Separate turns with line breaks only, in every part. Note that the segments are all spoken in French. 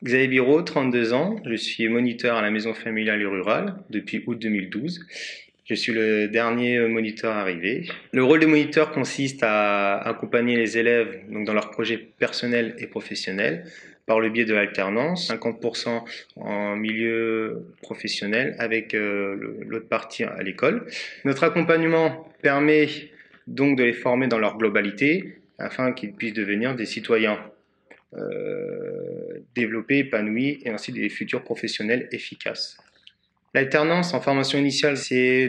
Xavier Biraud, 32 ans, je suis moniteur à la maison familiale et rurale depuis août 2012. Je suis le dernier moniteur arrivé. Le rôle de moniteur consiste à accompagner les élèves donc, dans leurs projets personnels et professionnels par le biais de l'alternance, 50% en milieu professionnel avec l'autre partie à l'école. Notre accompagnement permet donc de les former dans leur globalité afin qu'ils puissent devenir des citoyens développés, épanouis et ainsi des futurs professionnels efficaces. L'alternance en formation initiale, c'est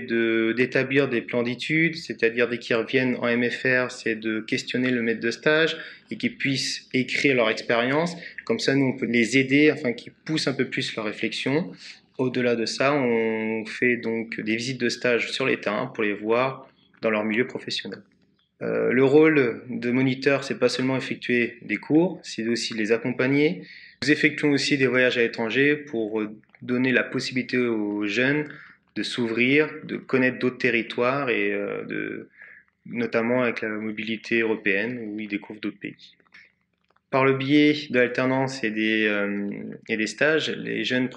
d'établir des plans d'études, c'est-à-dire dès qu'ils reviennent en MFR, c'est de questionner le maître de stage et qu'ils puissent écrire leur expérience. Comme ça, nous, on peut les aider afin qu'ils poussent un peu plus leur réflexion. Au-delà de ça, on fait donc des visites de stage sur les terrains pour les voir dans leur milieu professionnel. Le rôle de moniteur, c'est pas seulement effectuer des cours, c'est aussi les accompagner. Nous effectuons aussi des voyages à l'étranger pour donner la possibilité aux jeunes de s'ouvrir, de connaître d'autres territoires et notamment avec la mobilité européenne où ils découvrent d'autres pays. Par le biais de l'alternance et des stages, les jeunes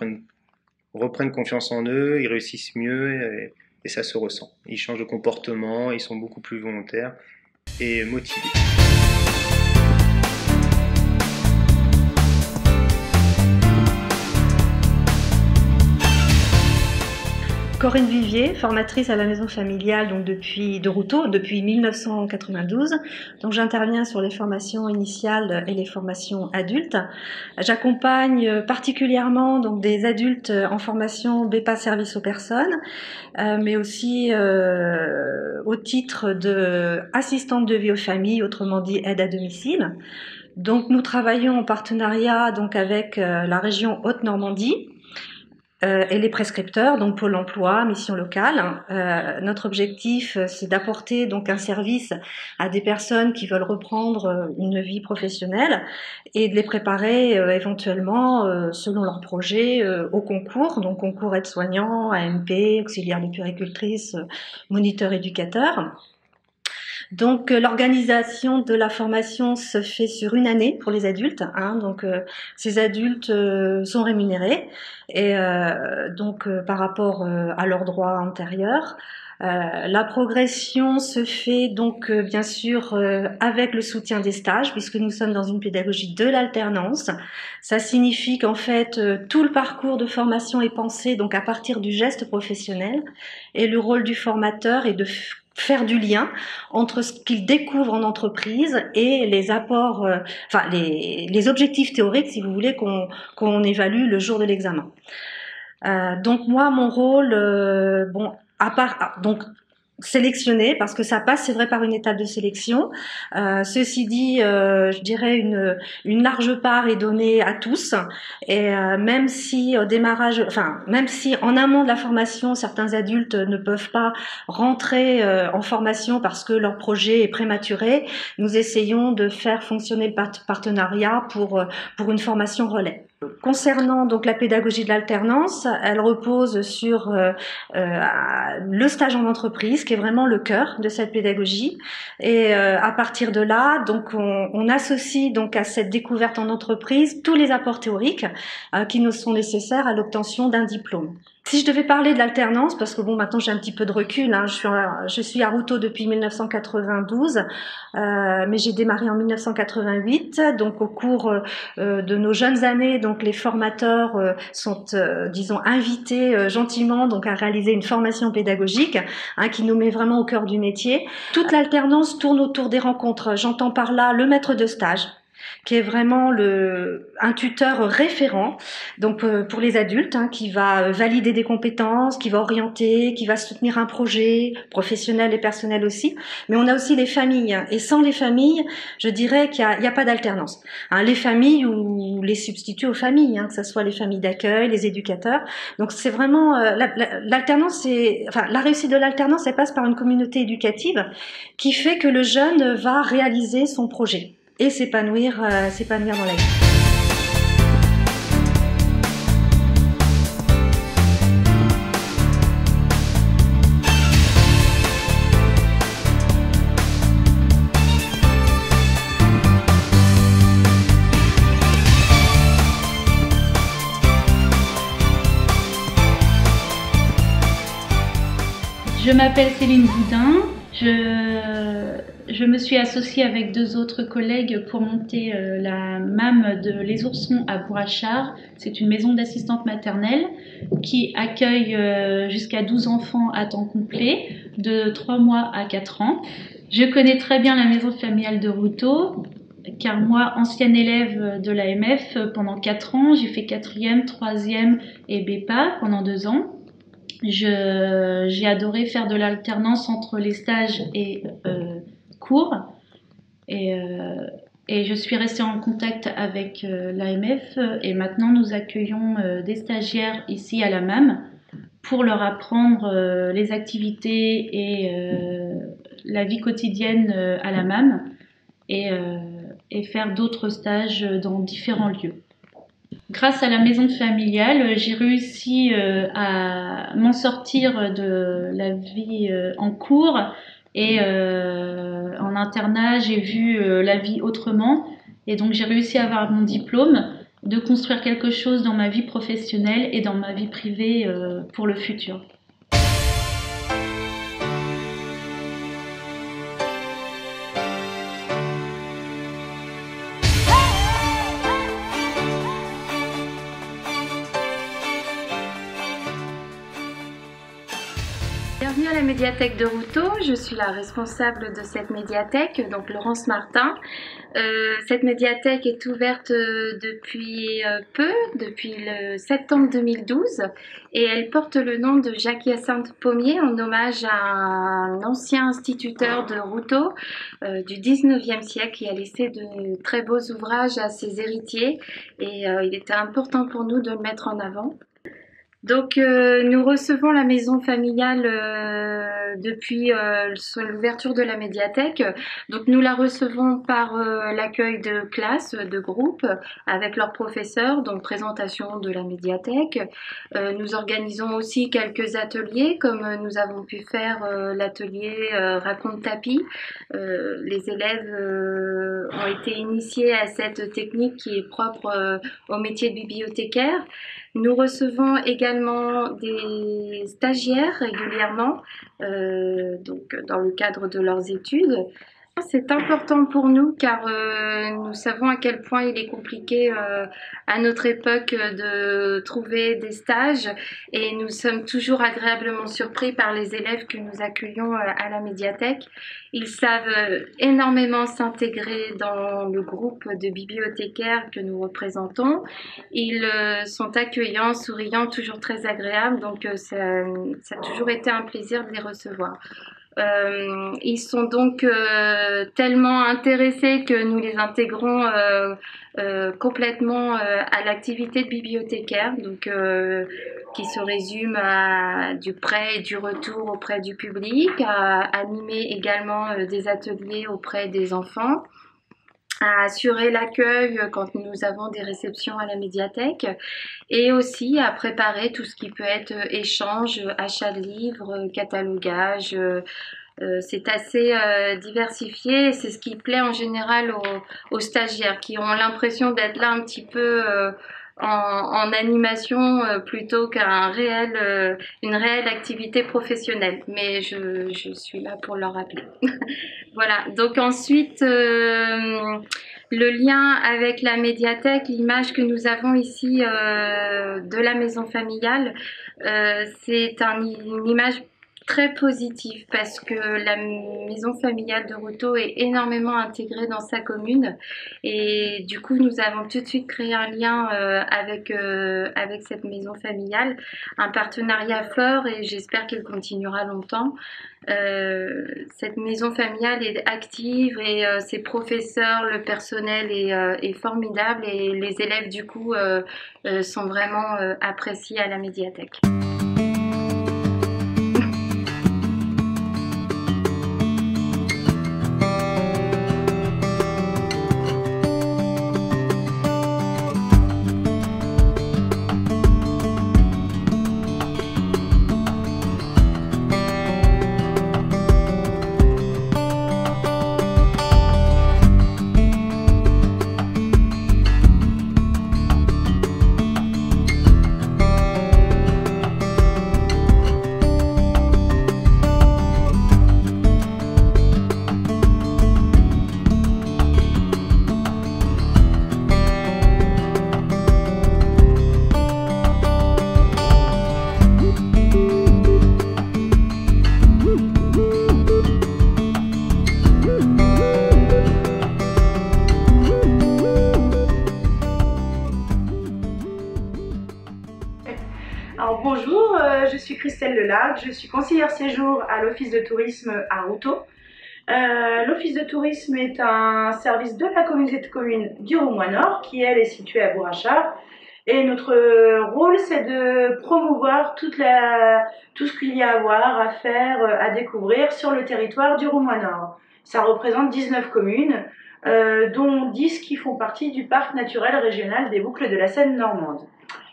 reprennent confiance en eux, ils réussissent mieux et ça se ressent. Ils changent de comportement, ils sont beaucoup plus volontaires et motivés.
Corinne Vivier, formatrice à la maison familiale donc de Routot depuis 1992. Donc j'interviens sur les formations initiales et les formations adultes. J'accompagne particulièrement donc des adultes en formation BEPA service aux personnes, mais aussi au titre de assistante de vie aux familles, autrement dit aide à domicile. Donc nous travaillons en partenariat donc avec la région Haute-Normandie. Et les prescripteurs, donc Pôle emploi, mission locale. Notre objectif, c'est d'apporter donc un service à des personnes qui veulent reprendre une vie professionnelle et de les préparer éventuellement, selon leur projet, au concours, donc concours aide-soignant, AMP, auxiliaire de puéricultrice, moniteur éducateur. Donc l'organisation de la formation se fait sur une année pour les adultes, donc ces adultes sont rémunérés et par rapport à leurs droits antérieurs. La progression se fait donc bien sûr avec le soutien des stages puisque nous sommes dans une pédagogie de l'alternance. Ça signifie qu'en fait tout le parcours de formation est pensé donc à partir du geste professionnel et le rôle du formateur est de faire du lien entre ce qu'ils découvrent en entreprise et les apports, les objectifs théoriques, si vous voulez, qu'on évalue le jour de l'examen. Donc moi, mon rôle, sélectionner, parce que ça passe, c'est vrai, par une étape de sélection. Ceci dit, je dirais une large part est donnée à tous, et même si au démarrage, même si en amont de la formation, certains adultes ne peuvent pas rentrer en formation parce que leur projet est prématuré, nous essayons de faire fonctionner le partenariat pour une formation relais. Concernant donc la pédagogie de l'alternance, elle repose sur le stage en entreprise, qui est vraiment le cœur de cette pédagogie. Et à partir de là, donc on associe donc à cette découverte en entreprise tous les apports théoriques qui nous sont nécessaires à l'obtention d'un diplôme. Si je devais parler de l'alternance, parce que bon, maintenant j'ai un petit peu de recul, je suis à Routot depuis 1992, mais j'ai démarré en 1988, donc au cours de nos jeunes années, donc les formateurs sont, disons, invités gentiment donc à réaliser une formation pédagogique qui nous met vraiment au cœur du métier. Toute l'alternance tourne autour des rencontres. J'entends par là le maître de stage, qui est vraiment un tuteur référent donc pour les adultes, qui va valider des compétences, qui va orienter, qui va soutenir un projet professionnel et personnel aussi. Mais on a aussi les familles, et sans les familles, je dirais qu'il y a pas d'alternance. Les familles ou les substituts aux familles, que ce soit les familles d'accueil, les éducateurs. Donc c'est vraiment l'alternance, la réussite de l'alternance, elle passe par une communauté éducative qui fait que le jeune va réaliser son projet et s'épanouir dans la vie.
Je m'appelle Céline Boudin. Je me suis associée avec 2 autres collègues pour monter la MAM de Les Oursons à Bourrachard. C'est une maison d'assistante maternelle qui accueille jusqu'à 12 enfants à temps complet, de 3 mois à 4 ans. Je connais très bien la maison familiale de Routot, car moi, ancienne élève de l'AMF pendant 4 ans, j'ai fait 4e, 3e et BEPA pendant 2 ans. J'ai adoré faire de l'alternance entre les stages et cours et je suis restée en contact avec l'AMF et maintenant nous accueillons des stagiaires ici à la MAM pour leur apprendre les activités et la vie quotidienne à la MAM et faire d'autres stages dans différents lieux. Grâce à la maison familiale, j'ai réussi à m'en sortir de la vie en cours et en internat, j'ai vu la vie autrement et donc j'ai réussi à avoir mon diplôme, de construire quelque chose dans ma vie professionnelle et dans ma vie privée pour le futur.
Bienvenue à la médiathèque de Routot, je suis la responsable de cette médiathèque, donc Laurence Martin. Cette médiathèque est ouverte depuis depuis le septembre 2012 et elle porte le nom de Jacques-Hyacinthe Pommier en hommage à un ancien instituteur de Routot du 19e siècle qui a laissé de très beaux ouvrages à ses héritiers et il était important pour nous de le mettre en avant. Donc nous recevons la maison familiale depuis l'ouverture de la médiathèque. Donc nous la recevons par l'accueil de classes, de groupes avec leurs professeurs, donc présentation de la médiathèque. Nous organisons aussi quelques ateliers comme nous avons pu faire l'atelier Raconte Tapis. Les élèves ont été initiés à cette technique qui est propre au métier de bibliothécaire. Nous recevons également des stagiaires régulièrement, donc dans le cadre de leurs études. C'est important pour nous car nous savons à quel point il est compliqué à notre époque de trouver des stages et nous sommes toujours agréablement surpris par les élèves que nous accueillons à la médiathèque. Ils savent énormément s'intégrer dans le groupe de bibliothécaires que nous représentons. Ils sont accueillants, souriants, toujours très agréables, donc ça a toujours été un plaisir de les recevoir. Ils sont donc tellement intéressés que nous les intégrons complètement à l'activité de bibliothécaire, donc qui se résume à du prêt et du retour auprès du public, à animer également des ateliers auprès des enfants, à assurer l'accueil quand nous avons des réceptions à la médiathèque et aussi à préparer tout ce qui peut être échange, achat de livres, catalogage. C'est assez diversifié et c'est ce qui plaît en général aux stagiaires qui ont l'impression d'être là un petit peu en animation plutôt qu'un une réelle activité professionnelle. Mais je suis là pour leur rappeler. Voilà, donc ensuite, le lien avec la médiathèque, l'image que nous avons ici de la maison familiale, c'est une image très positive parce que la maison familiale de Routot est énormément intégrée dans sa commune et du coup nous avons tout de suite créé un lien avec cette maison familiale, un partenariat fort et j'espère qu'il continuera longtemps. Cette maison familiale est active et ses professeurs, le personnel est formidable et les élèves du coup sont vraiment appréciés à la médiathèque.
suis Christelle Lelac, je suis conseillère séjour à l'Office de tourisme à Routot. L'Office de tourisme est un service de la communauté de communes du Roumois Nord qui, elle, est située à Bourrachard. Et notre rôle, c'est de promouvoir tout ce qu'il y a à voir, à faire, à découvrir sur le territoire du Roumois Nord. Ça représente 19 communes, dont 10 qui font partie du parc naturel régional des Boucles de la Seine normande.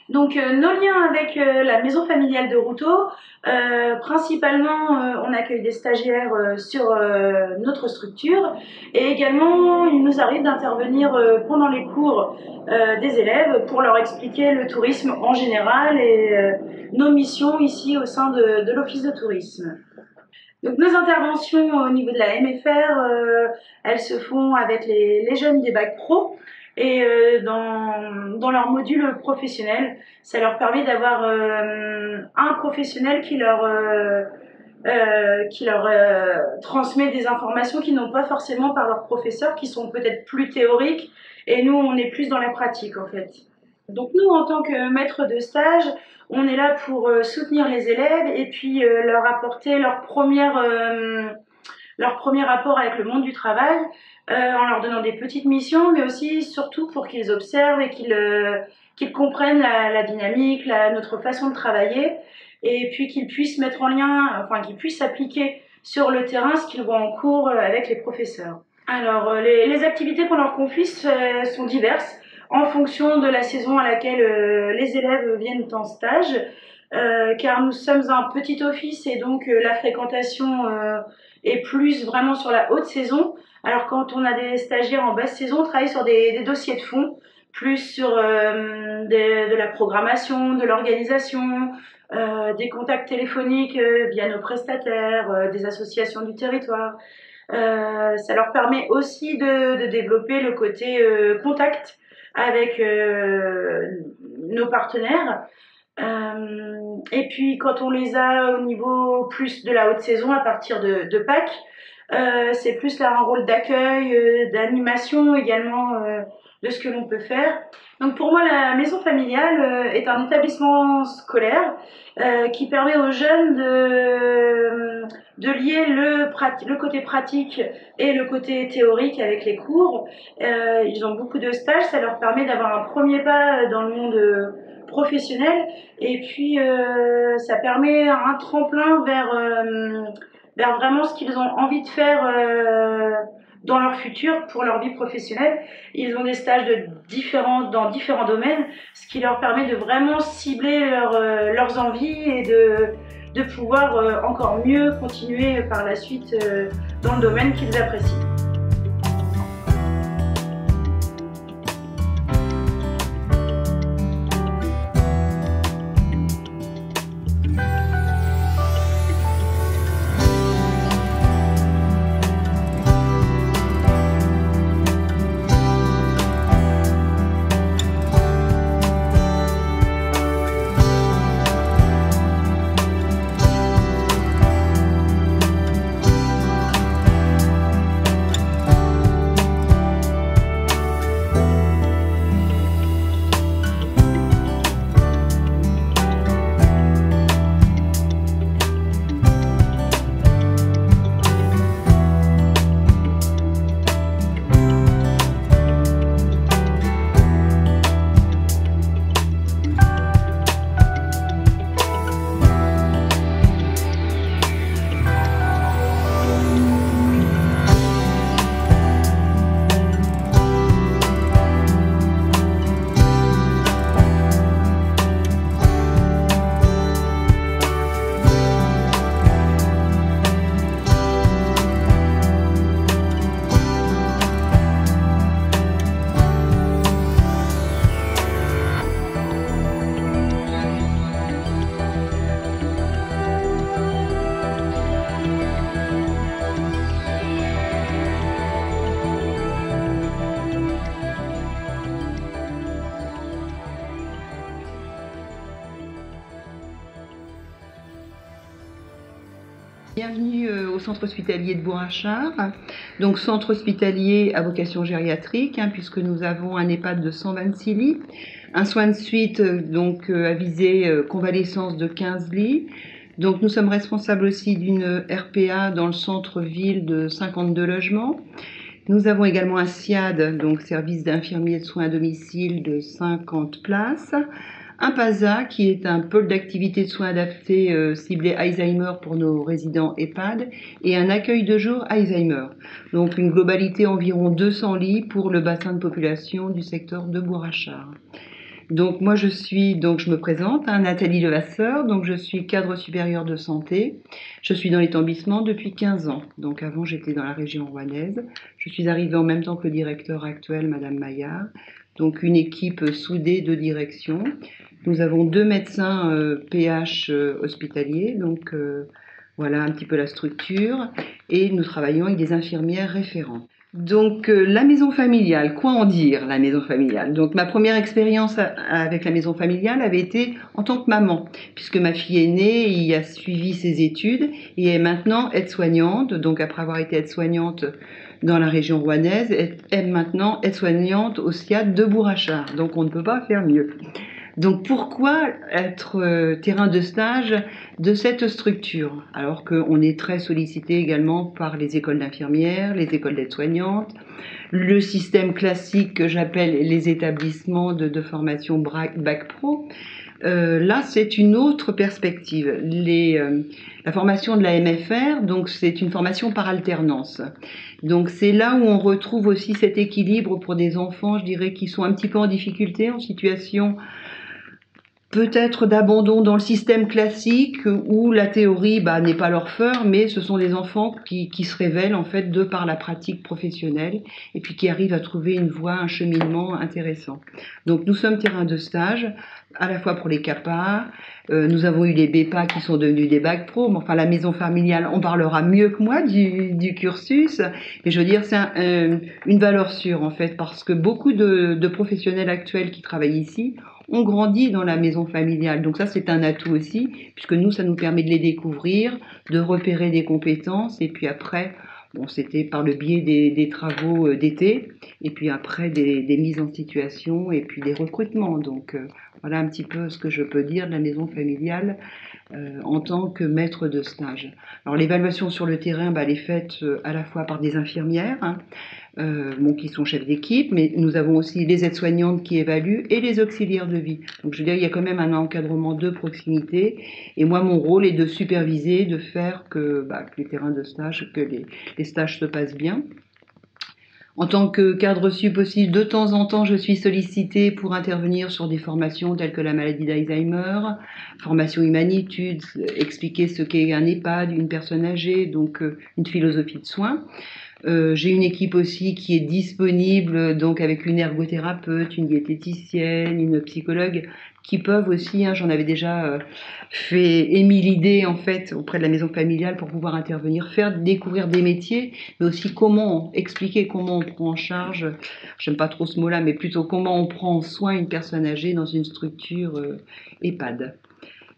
Donc nos liens avec la maison familiale de Routot, principalement on accueille des stagiaires sur notre structure et également il nous arrive d'intervenir pendant les cours des élèves pour leur expliquer le tourisme en général et nos missions ici au sein de l'Office de tourisme. Donc nos interventions au niveau de la MFR, elles se font avec les jeunes des bacs pro. Et dans leur module professionnel, ça leur permet d'avoir un professionnel qui leur transmet des informations qu'ils n'ont pas forcément par leurs professeurs, qui sont peut-être plus théoriques, et nous on est plus dans la pratique en fait. Donc nous en tant que maître de stage, on est là pour soutenir les élèves et puis leur apporter leur premier rapport avec le monde du travail, en leur donnant des petites missions, mais aussi surtout pour qu'ils observent et qu'ils comprennent la dynamique, notre façon de travailler, et puis qu'ils puissent mettre en lien, qu'ils puissent appliquer sur le terrain ce qu'ils voient en cours avec les professeurs. Alors les activités qu'on leur confie sont diverses en fonction de la saison à laquelle les élèves viennent en stage, car nous sommes un petit office et donc la fréquentation est plus vraiment sur la haute saison. Alors quand on a des stagiaires en basse saison, on travaille sur des dossiers de fond, plus sur de la programmation, de l'organisation, des contacts téléphoniques via nos prestataires, des associations du territoire. Ça leur permet aussi de développer le côté contact avec nos partenaires. Et puis quand on les a au niveau plus de la haute saison, à partir de Pâques, c'est plus là un rôle d'accueil, d'animation également de ce que l'on peut faire. Donc pour moi, la maison familiale est un établissement scolaire qui permet aux jeunes de lier le côté pratique et le côté théorique avec les cours. Ils ont beaucoup de stages, ça leur permet d'avoir un premier pas dans le monde professionnel et puis ça permet un tremplin vers vraiment ce qu'ils ont envie de faire dans leur futur, pour leur vie professionnelle. Ils ont des stages dans différents domaines, ce qui leur permet de vraiment cibler leurs envies et de pouvoir encore mieux continuer par la suite dans le domaine qu'ils apprécient.
Bienvenue au centre hospitalier de Bourrachard, donc centre hospitalier à vocation gériatrique, puisque nous avons un EHPAD de 126 lits. Un soin de suite à visée convalescence de 15 lits. Donc nous sommes responsables aussi d'une RPA dans le centre-ville de 52 logements. Nous avons également un SIAD, donc service d'infirmiers de soins à domicile de 50 places. Un PASA qui est un pôle d'activité de soins adaptés ciblé Alzheimer pour nos résidents EHPAD et un accueil de jour Alzheimer. Donc une globalité environ 200 lits pour le bassin de population du secteur de Bourg-Achard. Donc moi je me présente, Nathalie Levasseur, donc je suis cadre supérieur de santé. Je suis dans l'établissement depuis 15 ans. Donc avant j'étais dans la région rouennaise. Je suis arrivée en même temps que le directeur actuel, Madame Maillard. Donc une équipe soudée de direction. Nous avons 2 médecins PH hospitaliers, donc voilà un petit peu la structure. Et nous travaillons avec des infirmières référentes. Donc la maison familiale, quoi en dire la maison familiale? Donc ma première expérience avec la maison familiale avait été en tant que maman, puisque ma fille aînée y a suivi ses études et est maintenant aide-soignante. Donc après avoir été aide-soignante dans la région rouennaise, est maintenant aide-soignante au SIAD de Bourg-Achard. Donc on ne peut pas faire mieux. Donc pourquoi être terrain de stage de cette structure, alors qu'on est très sollicité également par les écoles d'infirmières, les écoles d'aides-soignantes, le système classique que j'appelle les établissements de formation Bac Pro. Là, c'est une autre perspective. La formation de la MFR, donc c'est une formation par alternance. Donc c'est là où on retrouve aussi cet équilibre pour des enfants, je dirais, qui sont un petit peu en difficulté, en situation peut-être d'abandon dans le système classique où la théorie n'est pas leur fort, mais ce sont des enfants qui se révèlent en fait de par la pratique professionnelle et puis qui arrivent à trouver une voie, un cheminement intéressant. Donc nous sommes terrain de stage à la fois pour les CAPA, nous avons eu les BEPA qui sont devenus des Bac Pro, mais enfin la maison familiale on parlera mieux que moi du cursus, mais je veux dire c'est une valeur sûre en fait parce que beaucoup de professionnels actuels qui travaillent ici ont grandi dans la maison familiale. Donc ça, c'est un atout aussi, puisque nous, ça nous permet de les découvrir, de repérer des compétences, et puis après, c'était par le biais des travaux d'été, et puis après des mises en situation, et puis des recrutements. Donc voilà un petit peu ce que je peux dire de la maison familiale en tant que maître de stage. Alors l'évaluation sur le terrain, elle est faite à la fois par des infirmières, qui sont chefs d'équipe, mais nous avons aussi les aides-soignantes qui évaluent et les auxiliaires de vie. Donc je veux dire, il y a quand même un encadrement de proximité. Et moi, mon rôle est de superviser, de faire que les terrains de stage, que les stages se passent bien. En tant que cadre sup aussi, de temps en temps, je suis sollicitée pour intervenir sur des formations telles que la maladie d'Alzheimer, formation humanitude, expliquer ce qu'est un EHPAD, une personne âgée, donc une philosophie de soins. J'ai une équipe aussi qui est disponible, donc avec une ergothérapeute, une diététicienne, une psychologue, qui peuvent aussi, j'en avais déjà émis l'idée en fait auprès de la maison familiale pour pouvoir intervenir, faire découvrir des métiers, mais aussi expliquer comment on prend en charge, j'aime pas trop ce mot-là, mais plutôt comment on prend en soin une personne âgée dans une structure EHPAD.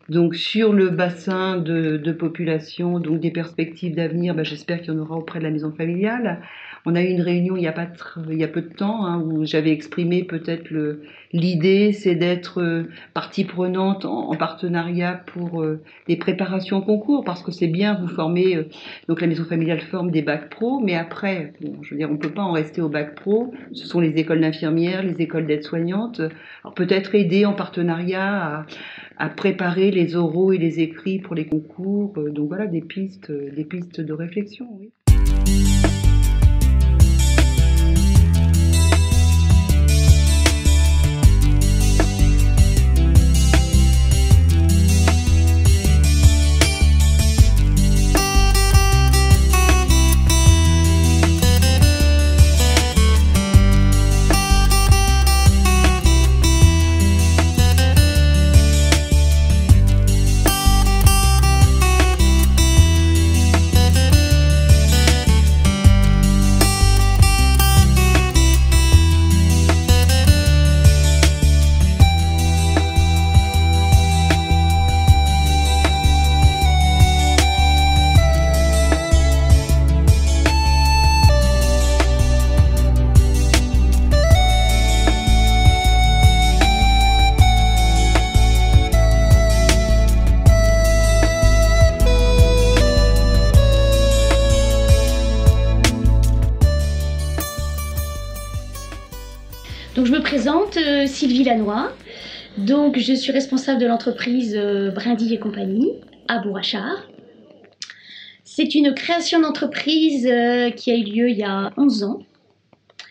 Donc sur le bassin de population, donc des perspectives d'avenir, j'espère qu'il y en aura auprès de la maison familiale. On a eu une réunion il y a peu de temps où j'avais exprimé peut-être l'idée, c'est d'être partie prenante en partenariat pour des préparations au concours, parce que c'est bien vous former, donc la maison familiale forme des Bac Pro, mais après, je veux dire, on ne peut pas en rester au Bac Pro, ce sont les écoles d'infirmières, les écoles d'aides-soignantes, alors peut-être aider en partenariat à préparer les oraux et les écrits pour les concours, donc voilà des pistes de réflexion, oui.
Donc je me présente, Sylvie Lannoy. Donc je suis responsable de l'entreprise Brindille et compagnie à Bourg-Achard. C'est une création d'entreprise qui a eu lieu il y a 11 ans.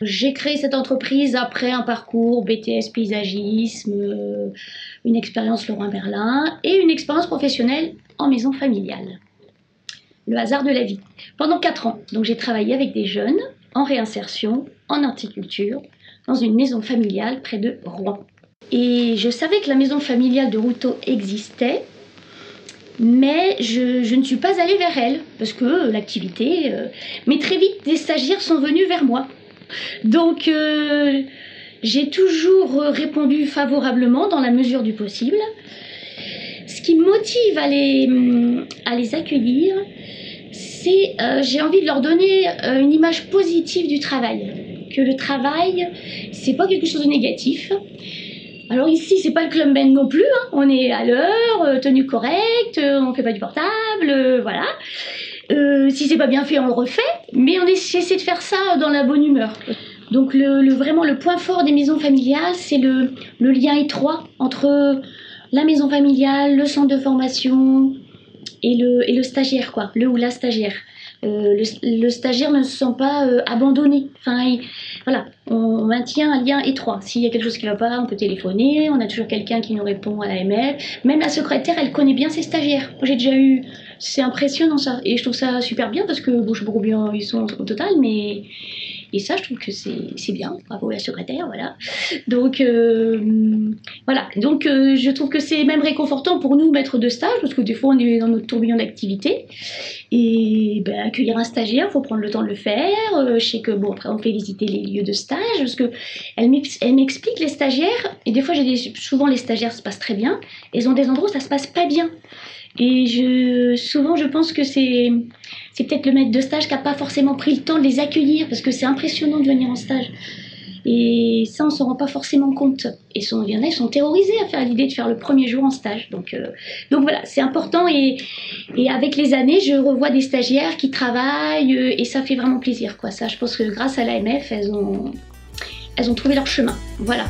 J'ai créé cette entreprise après un parcours BTS paysagisme, une expérience Leroy Merlin et une expérience professionnelle en maison familiale. Le hasard de la vie. Pendant 4 ans, donc j'ai travaillé avec des jeunes en réinsertion, en horticulture, dans une maison familiale près de Rouen. Et je savais que la maison familiale de Routot existait, mais je ne suis pas allée vers elle, parce que l'activité... Mais très vite, des stagiaires sont venus vers moi. Donc, j'ai toujours répondu favorablement dans la mesure du possible. Ce qui me motive à les accueillir, c'est j'ai envie de leur donner une image positive du travail. Que le travail, c'est pas quelque chose de négatif. Alors ici, c'est pas le Club Med non plus, hein. On est à l'heure, tenue correcte, on fait pas du portable, voilà. Si c'est pas bien fait, on le refait, mais j'essaie de faire ça dans la bonne humeur. Donc vraiment le point fort des maisons familiales, c'est le lien étroit entre la maison familiale, le centre de formation et le stagiaire, quoi, le ou la stagiaire. Le stagiaire ne se sent pas abandonné. Enfin, voilà, on maintient un lien étroit. S'il y a quelque chose qui ne va pas, on peut téléphoner, on a toujours quelqu'un qui nous répond à l'AMF. Même la secrétaire, elle connaît bien ses stagiaires. J'ai déjà eu... C'est impressionnant ça. Et je trouve ça super bien parce que, bon, je sais pas combien ils sont au total, mais... Et ça, je trouve que c'est bien. Bravo à la secrétaire, voilà. Donc, voilà. Donc, je trouve que c'est même réconfortant pour nous, maîtres de stage, parce que des fois, on est dans notre tourbillon d'activité. Et ben, accueillir un stagiaire, il faut prendre le temps de le faire. Je sais que, bon, après, on fait visiter les lieux de stage, parce qu'elle m'explique, les stagiaires, et des fois, souvent, les stagiaires se passent très bien, et ils ont des endroits où ça se passe pas bien. Et souvent, je pense que c'est peut-être le maître de stage qui n'a pas forcément pris le temps de les accueillir, parce que c'est impressionnant de venir en stage. Et ça, on ne s'en rend pas forcément compte. Et il y en a, ils sont terrorisés à l'idée de faire le premier jour en stage. Donc voilà, c'est important. Et avec les années, je revois des stagiaires qui travaillent, et ça fait vraiment plaisir, quoi. Ça, je pense que grâce à l'AMF, elles ont trouvé leur chemin. Voilà.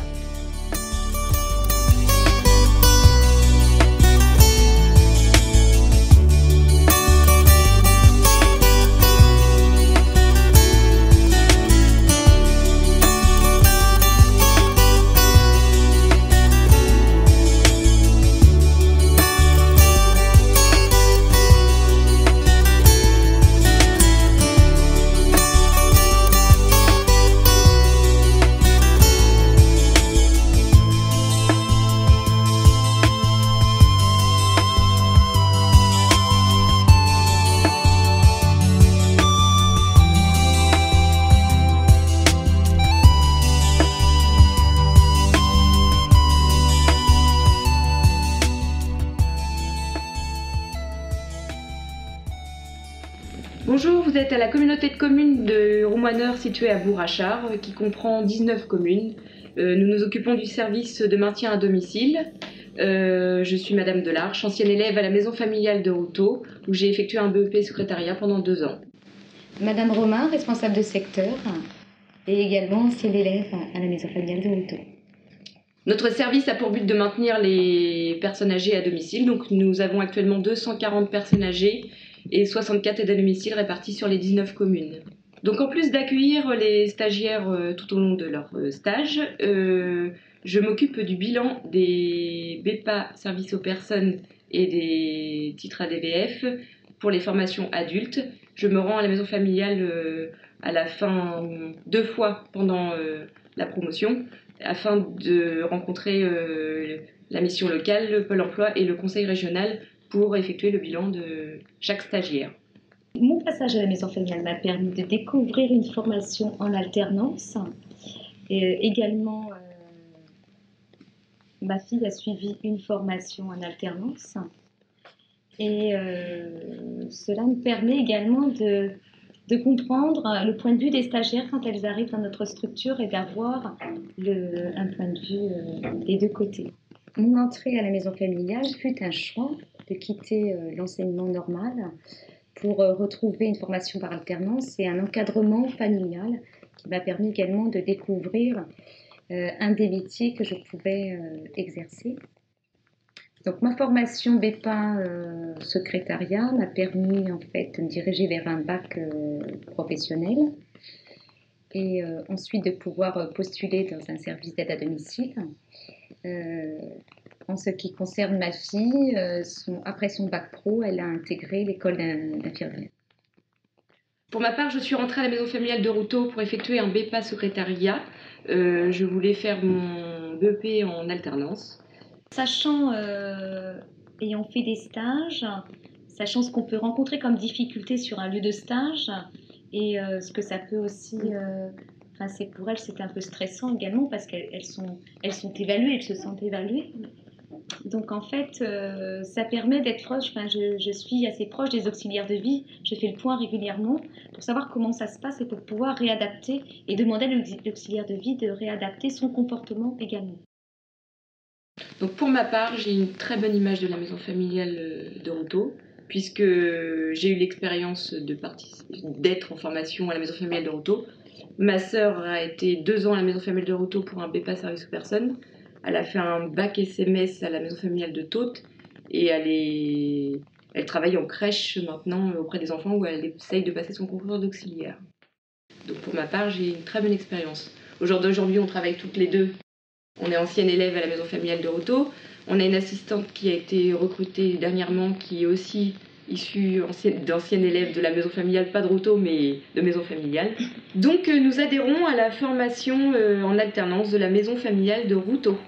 Bonjour, vous êtes à la communauté de communes de Roumoineur située à Bourg-Achard, qui comprend 19 communes. Nous nous occupons du service de maintien à domicile. Je suis Madame Delarche, ancienne élève à la maison familiale de Routot, où j'ai effectué un BEP secrétariat pendant 2 ans.
Madame Romain, responsable de secteur, et également ancienne élève à la maison familiale de Routot.
Notre service a pour but de maintenir les personnes âgées à domicile. Donc nous avons actuellement 240 personnes âgées et 64 aides à domicile réparties sur les 19 communes. Donc en plus d'accueillir les stagiaires tout au long de leur stage, je m'occupe du bilan des BEPA services aux personnes et des titres ADVF pour les formations adultes. Je me rends à la maison familiale à la fin 2 fois pendant la promotion afin de rencontrer la mission locale, le Pôle emploi et le conseil régional pour effectuer le bilan de chaque stagiaire.
Mon passage à la maison familiale m'a permis de découvrir une formation en alternance. Et également, ma fille a suivi une formation en alternance. Et cela me permet également de comprendre le point de vue des stagiaires quand elles arrivent dans notre structure et d'avoir un point de vue des deux côtés. Mon entrée à la maison familiale fut un choix de quitter l'enseignement normal pour retrouver une formation par alternance et un encadrement familial qui m'a permis également de découvrir un des métiers que je pouvais exercer. Donc ma formation BEPA secrétariat m'a permis en fait de me diriger vers un bac professionnel et ensuite de pouvoir postuler dans un service d'aide à domicile. En ce qui concerne ma fille, après son bac pro, elle a intégré l'école d'infirmière.
Pour ma part, je suis rentrée à la maison familiale de Routot pour effectuer un BEPA secrétariat. Je voulais faire mon BEP en alternance.
Sachant, ayant fait des stages, sachant ce qu'on peut rencontrer comme difficulté sur un lieu de stage et ce que ça peut aussi, c'est pour elles c'est un peu stressant également parce qu'elles sont évaluées, elles se sentent évaluées. Donc en fait, ça permet d'être proche, je suis assez proche des auxiliaires de vie, je fais le point régulièrement pour savoir comment ça se passe et pour pouvoir réadapter et demander à l'auxiliaire de vie de réadapter son comportement également.
Donc pour ma part, j'ai une très bonne image de la maison familiale de Routot, puisque j'ai eu l'expérience d'être en formation à la maison familiale de Routot. Ma sœur a été 2 ans à la maison familiale de Routot pour un BEPA service aux personnes. Elle a fait un bac SMS à la maison familiale de Taute et elle travaille en crèche maintenant auprès des enfants où elle essaye de passer son concours d'auxiliaire. Donc pour ma part, j'ai une très bonne expérience. Aujourd'hui, on travaille toutes les deux. On est ancienne élève à la maison familiale de Routot. On a une assistante qui a été recrutée dernièrement, qui est aussi issue d'ancienne élève de la maison familiale, pas de Routot, mais de maison familiale. Donc nous adhérons à la formation en alternance de la maison familiale de Routot.